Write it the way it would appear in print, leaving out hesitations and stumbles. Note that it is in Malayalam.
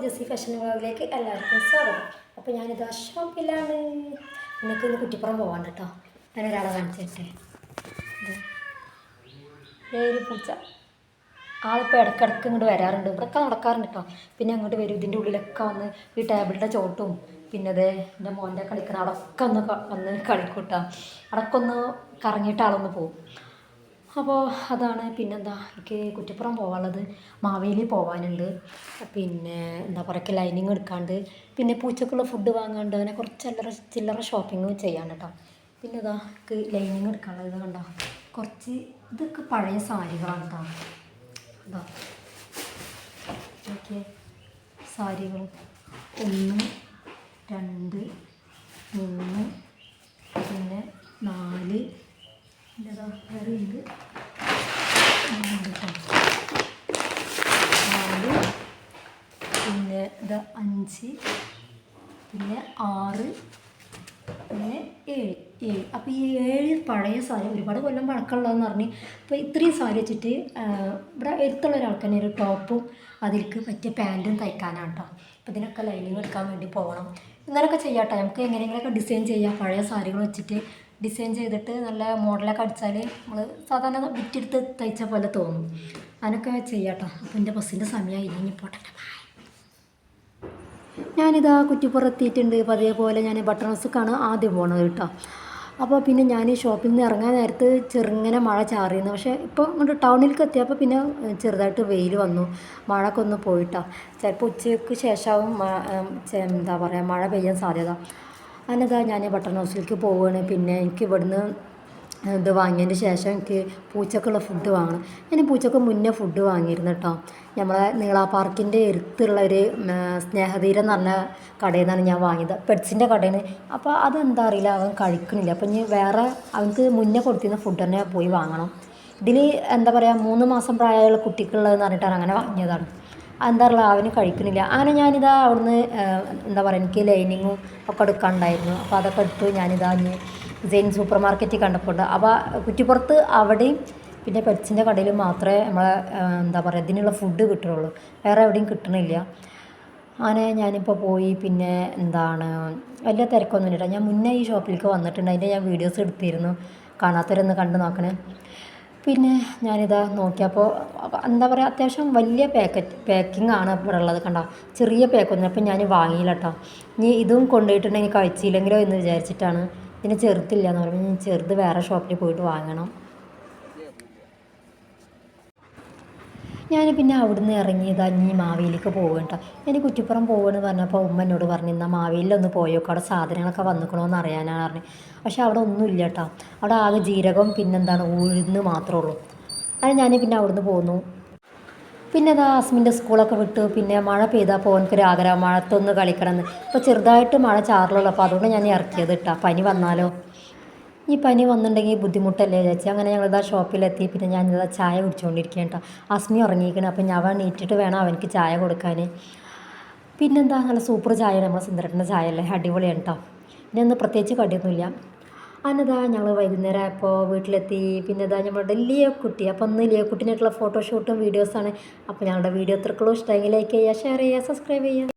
ജെസ്സി ഫാഷൻ വ്ളോഗിലേക്ക് എല്ലാവർക്കും സ്വാഗതം. അപ്പോൾ ഞാനിത് ഷോപ്പിലാണ്. എനിക്കൊന്ന് കുറ്റിപ്പുറം പോകാൻ കേട്ടോ. ഞാനൊരാളെ കാണിച്ചിട്ട് ഒരു പൂച്ച ആളിപ്പോൾ ഇടയ്ക്കിടയ്ക്ക് ഇങ്ങോട്ട് വരാറുണ്ട്. ഇവിടെയൊക്കെ നടക്കാറുണ്ട് കേട്ടോ. പിന്നെ അങ്ങോട്ട് വരും. ഇതിൻ്റെ ഉള്ളിലൊക്കെ വന്ന് ഈ ടേബിളിൻ്റെ ചോട്ടും പിന്നെ അതേ എൻ്റെ മോൻ്റെ കളിക്കുന്ന അടക്കം വന്ന് കളിക്കൂട്ടാം. അടക്കൊന്ന് കറങ്ങിയിട്ട് ആളൊന്ന് പോകും. അപ്പോൾ അതാണ്. പിന്നെന്താ, എനിക്ക് കുറ്റിപ്പുറം പോകാനുള്ളത്, മാവേലി പോകാനുണ്ട്, പിന്നെ എന്താ പറയുക ലൈനിങ് എടുക്കാണ്ട്, പിന്നെ പൂച്ചക്കുള്ള ഫുഡ് വാങ്ങാണ്ട്, അങ്ങനെ കുറച്ച് ചില്ലറ ഷോപ്പിംഗ് ചെയ്യാൻ കേട്ടോ. പിന്നെ ഇതാ എനിക്ക് ലൈനിങ് എടുക്കാനുള്ളത്. ഇത് കണ്ടോ, കുറച്ച് ഇതൊക്കെ പഴയ സാരികളാണ് കേട്ടോ. ഇതാ ഓക്കെ, സാരികൾ 1 2 3 പിന്നെ 4 ഇതാ വേറെ ഉണ്ട് 4 പിന്നെ ഇതാ 5 പിന്നെ 6 പിന്നെ 7. അപ്പോൾ ഈ 7 പഴയ സാരി, ഒരുപാട് കൊല്ലം പഴക്കമുള്ളതെന്ന് പറഞ്ഞ് അപ്പോൾ ഇത്രയും സാരി വെച്ചിട്ട് ഇവിടെ എടുത്തുള്ള ഒരാൾക്ക് തന്നെ ഒരു ടോപ്പും അതിലേക്ക് പറ്റിയ പാൻറ്റും തയ്ക്കാനാണ് കേട്ടോ. അപ്പോൾ ഇതിനൊക്കെ ലൈനിങ് എടുക്കാൻ വേണ്ടി പോകണം. ഇങ്ങനെയൊക്കെ ചെയ്യാം കേട്ടോ. നമുക്ക് എങ്ങനെയെങ്കിലുമൊക്കെ ഡിസൈൻ ചെയ്യാം. പഴയ സാരികൾ വെച്ചിട്ട് ഡിസൈൻ ചെയ്തിട്ട് നല്ല മോഡലൊക്കെ അടിച്ചാൽ നമ്മൾ സാധാരണ വിറ്റെടുത്ത് തയ്ച്ച പോലെ തോന്നും. അതിനൊക്കെ ചെയ്യാം കേട്ടോ. അപ്പോൾ എൻ്റെ ബസ്സിൻ്റെ സമയമായി, ഇനി പോട്ടെ. ഞാനിതാ കുറ്റിപ്പുറത്തെത്തിയിട്ടുണ്ട്. അപ്പോൾ അതേപോലെ ഞാൻ ബട്ടൺ ഹൗസിലേക്കാണ് ആദ്യം പോകണത് കേട്ടോ. അപ്പോൾ പിന്നെ ഞാൻ ഷോപ്പിൽ നിന്ന് ഇറങ്ങാൻ നേരത്ത് ചെറുങ്ങനെ മഴ ചാറിയിരുന്നു. പക്ഷേ ഇപ്പോൾ ഇങ്ങോട്ട് ടൗണിലേക്ക് എത്തിയപ്പോൾ പിന്നെ ചെറുതായിട്ട് വെയിൽ വന്നു, മഴയൊക്കെ ഒന്ന് പോയിട്ടോ. ചിലപ്പോൾ ഉച്ചയ്ക്ക് ശേഷമാവും എന്താ പറയുക മഴ പെയ്യാൻ സാധ്യത. അതിനെന്താ ഞാൻ ബട്ടൺ ഹൗസിലേക്ക് പോവുകയാണ്. പിന്നെ എനിക്ക് ഇവിടുന്ന് ഇത് വാങ്ങിയതിന് ശേഷം എനിക്ക് പൂച്ചക്കുള്ള ഫുഡ് വാങ്ങണം. ഞാൻ പൂച്ചക്ക് മുന്നേ ഫുഡ് വാങ്ങിയിരുന്നു കേട്ടോ. നമ്മളെ നീള പാർക്കിൻ്റെ അടുത്തുള്ള ഒരു സ്നേഹതീരം എന്ന് പറഞ്ഞ കടയിൽ നിന്നാണ് ഞാൻ വാങ്ങിയത്, പെറ്റ്സിൻ്റെ കടയിൽ നിന്ന്. അപ്പോൾ അതെന്താ അറിയില്ല, അവൻ കഴിക്കണില്ല. അപ്പോൾ ഇനി വേറെ അവർക്ക് മുന്നേ കൊടുത്തിരുന്ന ഫുഡ് തന്നെ പോയി വാങ്ങണം. ഇതിൽ എന്താ പറയുക 3 മാസം പ്രായമുള്ള കുട്ടിക്കുള്ളതെന്ന് പറഞ്ഞിട്ടാണ് അങ്ങനെ വാങ്ങിയതാണ്. എന്താ പറയുക അവന് കഴിക്കണില്ല. അങ്ങനെ ഞാനിതാ അവിടുന്ന് എന്താ പറയുക എനിക്ക് ലൈനിങ്ങും ഒക്കെ എടുക്കാനുണ്ടായിരുന്നു. അപ്പോൾ അതൊക്കെ എടുത്ത് ഞാനിതാ സെയിൻ സൂപ്പർ മാർക്കറ്റിൽ കണ്ടപ്പോൾ. അപ്പോൾ കുറ്റിപ്പുറത്ത് അവിടെയും പിന്നെ പെറ്റ്സിൻ്റെ കടയിൽ മാത്രമേ നമ്മളെ എന്താ പറയുക ഇതിനുള്ള ഫുഡ് കിട്ടുള്ളൂ, വേറെ എവിടെയും കിട്ടണില്ല. അങ്ങനെ ഞാനിപ്പോൾ പോയി. പിന്നെ എന്താണ് വലിയ തിരക്കൊന്നുമില്ല. ഞാൻ മുന്നേ ഈ ഷോപ്പിലേക്ക് വന്നിട്ടുണ്ട്, അതിൻ്റെ ഞാൻ വീഡിയോസ് എടുത്തിരുന്നു. കാണാത്തവരൊന്ന് കണ്ടു നോക്കണേ. പിന്നെ ഞാനിതാ നോക്കിയപ്പോൾ എന്താ പറയുക അത്യാവശ്യം വലിയ പാക്കിംഗ് ആണ് ഇവിടെ ഉള്ളത്. കണ്ടോ, ചെറിയ പാക്കൊന്നും അപ്പം ഞാൻ വാങ്ങിയില്ല കേട്ടോ. ഇനി ഇതും കൊണ്ടുപോയിട്ടുണ്ടെങ്കിൽ കഴിച്ചില്ലെങ്കിലോ എന്ന് വിചാരിച്ചിട്ടാണ്. ഇതിന് ചെറുതില്ല എന്ന് പറയുമ്പോൾ ഞാൻ ചെറുത് വേറെ ഷോപ്പിൽ പോയിട്ട് വാങ്ങണം. ഞാൻ പിന്നെ അവിടുന്ന് ഇറങ്ങിയതാ ഇനി മാവേലിക്ക് പോകും കേട്ടോ. ഞാൻ കുറ്റിപ്പുറം പോകുമെന്ന് പറഞ്ഞപ്പോൾ ഉമ്മ എന്നോട് പറഞ്ഞു എന്നാൽ മാവേലിലൊന്ന് പോയോക്കെ, അവിടെ സാധനങ്ങളൊക്കെ വന്നിക്കണമെന്ന് അറിയാനാണ് പറഞ്ഞു. പക്ഷേ അവിടെ ഒന്നുമില്ല കേട്ടോ. അവിടെ ആകെ ജീരകം പിന്നെന്താണ് ഉഴുന്ന് മാത്രമേ ഉള്ളൂ. അത് ഞാൻ പിന്നെ അവിടുന്ന് പോന്നു. പിന്നെ അതാ അസ്മിൻ്റെ സ്കൂളൊക്കെ വിട്ടു. പിന്നെ മഴ പെയ്തപ്പോൾ എനിക്കൊരു ആഗ്രഹം മഴത്തൊന്ന് കളിക്കണമെന്ന്. ഇപ്പോൾ ചെറുതായിട്ട് മഴ ചാറുള്ളൂ. അപ്പോൾ അതുകൊണ്ട് ഞാൻ ഇറക്കിയത് കേട്ടോ. പനി വന്നാലോ, ഈ പനി വന്നിട്ടുണ്ടെങ്കിൽ ബുദ്ധിമുട്ടല്ലേ വിചാരിച്ചു. അങ്ങനെ ഞങ്ങളിതാ ഷോപ്പിലെത്തി. പിന്നെ ഞാനിതാ ചായ കുടിച്ചുകൊണ്ടിരിക്കുകയാണ് കേട്ടോ. അസ്മി ഉറങ്ങിയിരിക്കണം. അപ്പം ഞാൻ നീറ്റിട്ട് വേണം അവനക്ക് ചായ കൊടുക്കാൻ. പിന്നെന്താ നല്ല സൂപ്പർ ചായയാണ്, നമ്മുടെ സുന്ദരേട്ടൻ്റെ ചായ അല്ലേ, അടിപൊളിയാണ് കേട്ടോ. പിന്നെ ഒന്ന് പ്രത്യേകിച്ച് കടിയൊന്നുമില്ല. അതിനെന്താ ഞങ്ങൾ വൈകുന്നേരം ആയപ്പോൾ വീട്ടിലെത്തി. പിന്നെ ഇതാ നമ്മുടെ ലിയോ കുട്ടി. അപ്പോൾ ഒന്ന് ലിയോ കുട്ടീനായിട്ടുള്ള ഫോട്ടോഷൂട്ടും വീഡിയോസാണ്. അപ്പോൾ ഞങ്ങളുടെ വീഡിയോ എത്രക്കുള്ള ഇഷ്ടമെങ്കിൽ ലൈക്ക് ചെയ്യുക, ഷെയർ ചെയ്യുക, സബ്സ്ക്രൈബ് ചെയ്യുക.